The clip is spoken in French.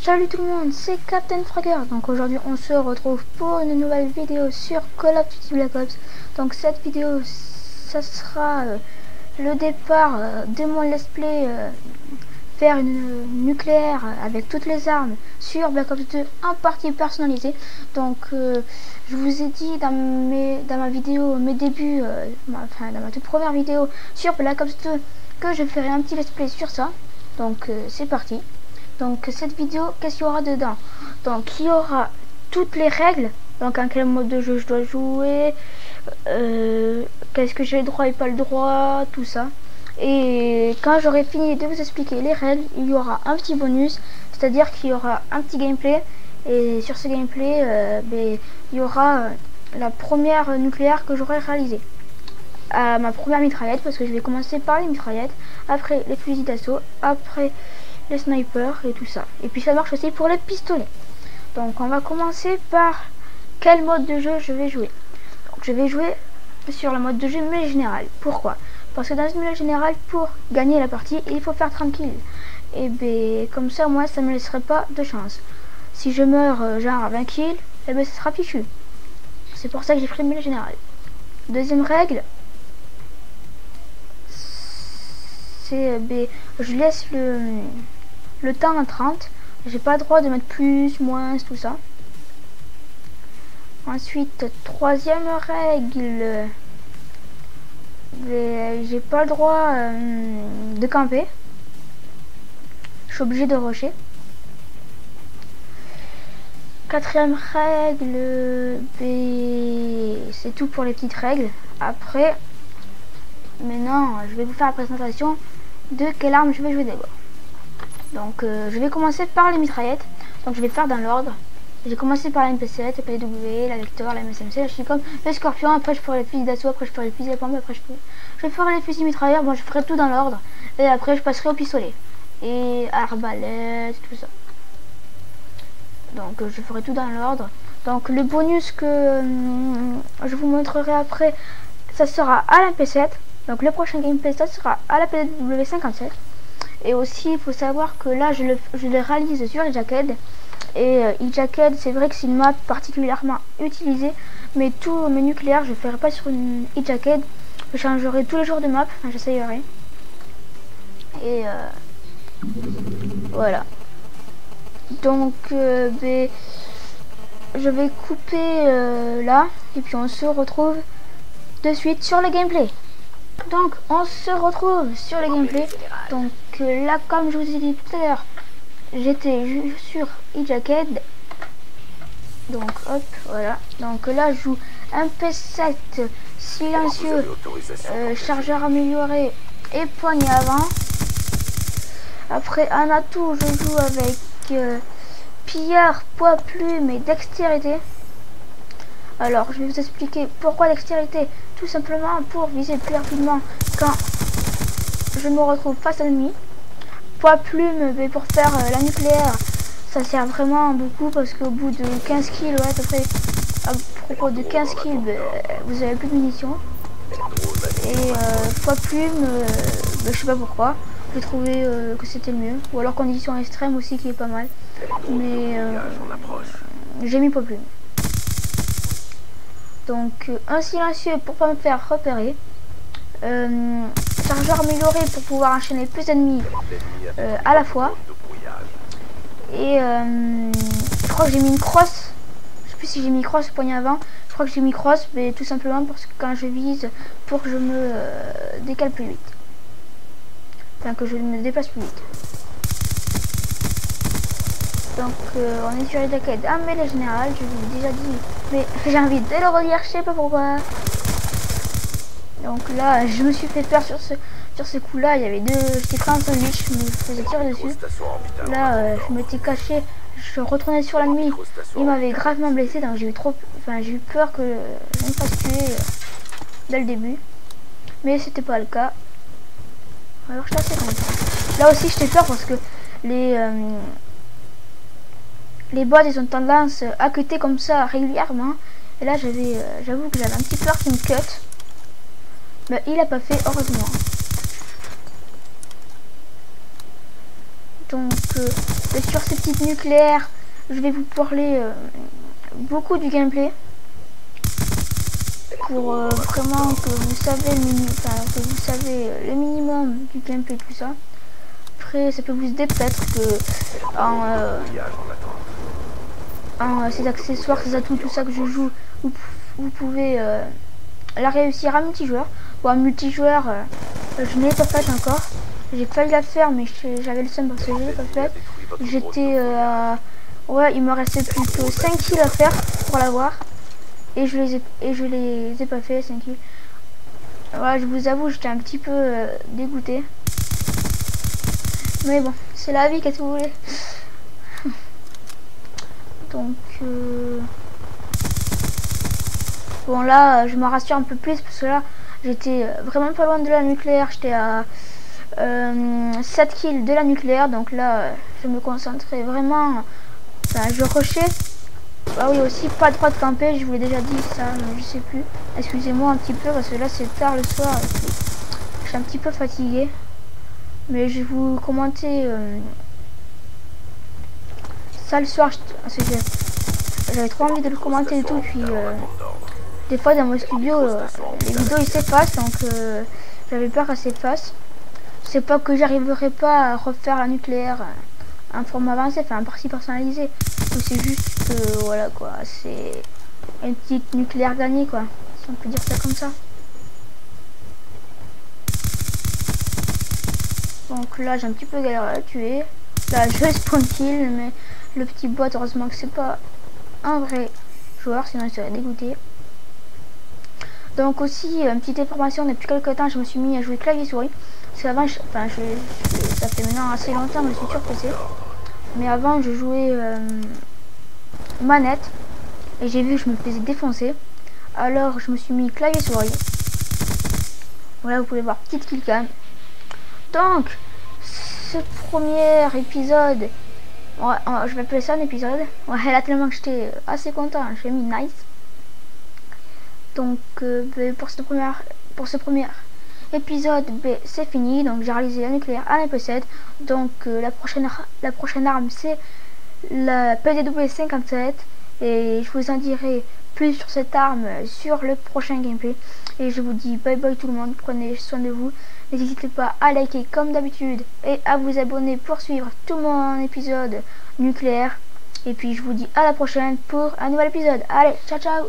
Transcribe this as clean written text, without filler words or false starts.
Salut tout le monde, c'est Captain Frogger. Donc aujourd'hui on se retrouve pour une nouvelle vidéo sur Call of Duty Black Ops. Donc cette vidéo ça sera le départ de mon let's play vers une nucléaire avec toutes les armes sur Black Ops 2 en partie personnalisée. Donc je vous ai dit dans ma vidéo, mes débuts, dans ma toute première vidéo sur Black Ops 2 que je ferai un petit let's play sur ça. Donc c'est parti. Donc cette vidéo, qu'est-ce qu'il y aura dedans? Donc il y aura toutes les règles, donc en quel mode de jeu je dois jouer, qu'est-ce que j'ai le droit et pas le droit, tout ça. Et quand j'aurai fini de vous expliquer les règles, il y aura un petit bonus, c'est-à-dire qu'il y aura un petit gameplay. Et sur ce gameplay, il y aura la première nucléaire que j'aurai réalisée. Ma première mitraillette, parce que je vais commencer par les mitraillettes, après les fusils d'assaut, après les snipers et tout ça. Et puis ça marche aussi pour les pistolets. Donc on va commencer par quel mode de jeu je vais jouer. Donc je vais jouer sur le mode de jeu mêlée générale. Pourquoi? Parce que dans une mêlée générale, pour gagner la partie, il faut faire tranquille. Et ben comme ça, moi, ça me laisserait pas de chance. Si je meurs genre à 20 kills, et ben ça sera fichu. C'est pour ça que j'ai pris mêlée générale. Deuxième règle, c'est je laisse le temps à 30. J'ai pas le droit de mettre plus, moins, tout ça. Ensuite, troisième règle, j'ai pas le droit de camper. Je suis obligé de rusher. Quatrième règle, c'est tout pour les petites règles. Après, maintenant, je vais vous faire la présentation de quelle arme je vais jouer d'abord. Donc je vais commencer par les mitraillettes. Donc je vais faire dans l'ordre. J'ai commencé par la MP7, la PW, la Vector, la MSMC, la Chicom, le Scorpion. Après je ferai les fusils d'assaut, après je ferai les fusils à pompe, après je ferai les fusils mitrailleurs. Bon, je ferai tout dans l'ordre. Et après je passerai au pistolet et arbalète, tout ça. Donc je ferai tout dans l'ordre. Donc le bonus que je vous montrerai après, ça sera à la MP7. Donc le prochain gameplay, ça sera à la PW57. Et aussi, il faut savoir que là, je le réalise sur eJacked. Et eJacked, c'est vrai que c'est une map particulièrement utilisée. Mais tous mes nucléaires, je ne ferai pas sur une eJacked. Je changerai tous les jours de map. Enfin, j'essayerai. Et voilà. Donc, je vais couper là. Et puis, on se retrouve de suite sur le gameplay. Donc on se retrouve sur le gameplay. Donc là, comme je vous ai dit tout à l'heure, j'étais sur eJacked. Donc hop, voilà. Donc là je joue un MP7 silencieux, chargeur amélioré et poignée avant. Après un atout, je joue avec pillard, poids, plume et dextérité. Alors je vais vous expliquer pourquoi dextérité. Tout simplement pour viser plus rapidement quand je me retrouve face à l'ennemi. Poids plume, mais pour faire la nucléaire, ça sert vraiment beaucoup parce qu'au bout de 15 kills, ouais, à peu près, à propos de 15 kills, vous avez plus de munitions. Et poids plume, je sais pas pourquoi, j'ai trouvé que c'était le mieux. Ou alors condition extrême aussi qui est pas mal. Mais j'ai mis poids plume. Donc un silencieux pour pas me faire repérer, chargeur amélioré pour pouvoir enchaîner plus d'ennemis à la fois, et je crois que j'ai mis une crosse, je sais plus si j'ai mis crosse poignée avant, je crois que j'ai mis crosse, mais tout simplement parce que quand je vise, pour que je me décale plus vite, enfin que je me déplace plus vite. Donc on est sur les jaquettes en mêlée générale, je vous ai déjà dit, mais j'ai envie de le redire, je sais pas pourquoi. Donc là, je me suis fait peur sur ce coup là, il y avait j'étais pris un sandwich, je me faisais tirer dessus. Là, je m'étais caché, je retournais sur l'ennemi, il m'avait gravement blessé, donc j'ai eu peur que je me fasse tuer. dès le début. Mais c'était pas le cas. Alors je suis assez content. Là aussi j'étais peur parce que les bots ils ont tendance à cutter comme ça régulièrement. Et là j'avoue que j'avais un petit peur qu'il me cut. Mais il a pas fait, heureusement. Donc sur ces petites nucléaires, je vais vous parler beaucoup du gameplay. Pour vraiment que vous savez le minimum du gameplay, tout ça. Après ça peut vous aider peut-être que en ces accessoires, ces atouts, tout ça que je joue, vous pouvez la réussir à multijoueur. Bon, à multijoueur, je ne l'ai pas faite encore. J'ai failli la faire, mais j'avais le seum parce que je l'ai pas faite. J'étais ouais, il me restait plus que 5 kills à faire pour l'avoir. Et je les ai pas fait, 5 kills. Voilà, je vous avoue, j'étais un petit peu dégoûté. Mais bon, c'est la vie, qu'est-ce que vous voulez. Donc bon, là je me rassure un peu plus parce que là j'étais vraiment pas loin de la nucléaire. J'étais à 7 kills de la nucléaire. Donc là je me concentrais vraiment, enfin je rushais. Ah oui, aussi pas le droit de camper, je vous l'ai déjà dit ça, je sais plus. Excusez-moi un petit peu parce que là c'est tard le soir et puis je suis un petit peu fatiguée. Mais je vais vous commenter ça le soir, j'avais trop envie de le commenter et tout. Puis des fois dans mon studio les vidéos ils s'effacent, donc j'avais peur qu'elles s'effacent. C'est pas que j'arriverai pas à refaire la nucléaire un format avancé, enfin un partie personnalisé. C'est juste que voilà quoi, c'est une petite nucléaire gagnée quoi, si on peut dire ça comme ça. Donc là j'ai un petit peu galéré à la tuer. Là je spawn kill, mais le petit bot, heureusement que c'est pas un vrai joueur, sinon il serait dégoûté. Donc aussi une petite information, depuis quelques temps je me suis mis à jouer clavier souris. Parce qu'avant, ça fait maintenant assez longtemps que je suis surpassé. Mais avant je jouais manette et j'ai vu que je me faisais défoncer. Alors je me suis mis clavier souris. Voilà, vous pouvez voir, petite killcam. Donc ce premier épisode, ouais, je vais appeler ça un épisode. Ouais, là tellement que j'étais assez content, j'ai mis nice. Donc pour ce premier épisode, c'est fini. Donc j'ai réalisé la nucléaire à MP7. Donc la prochaine arme c'est la PDW-57 et je vous en dirai plus sur cette arme sur le prochain gameplay. Et je vous dis bye bye tout le monde, prenez soin de vous. N'hésitez pas à liker comme d'habitude et à vous abonner pour suivre tout mon épisode nucléaire. Et puis je vous dis à la prochaine pour un nouvel épisode. Allez, ciao ciao.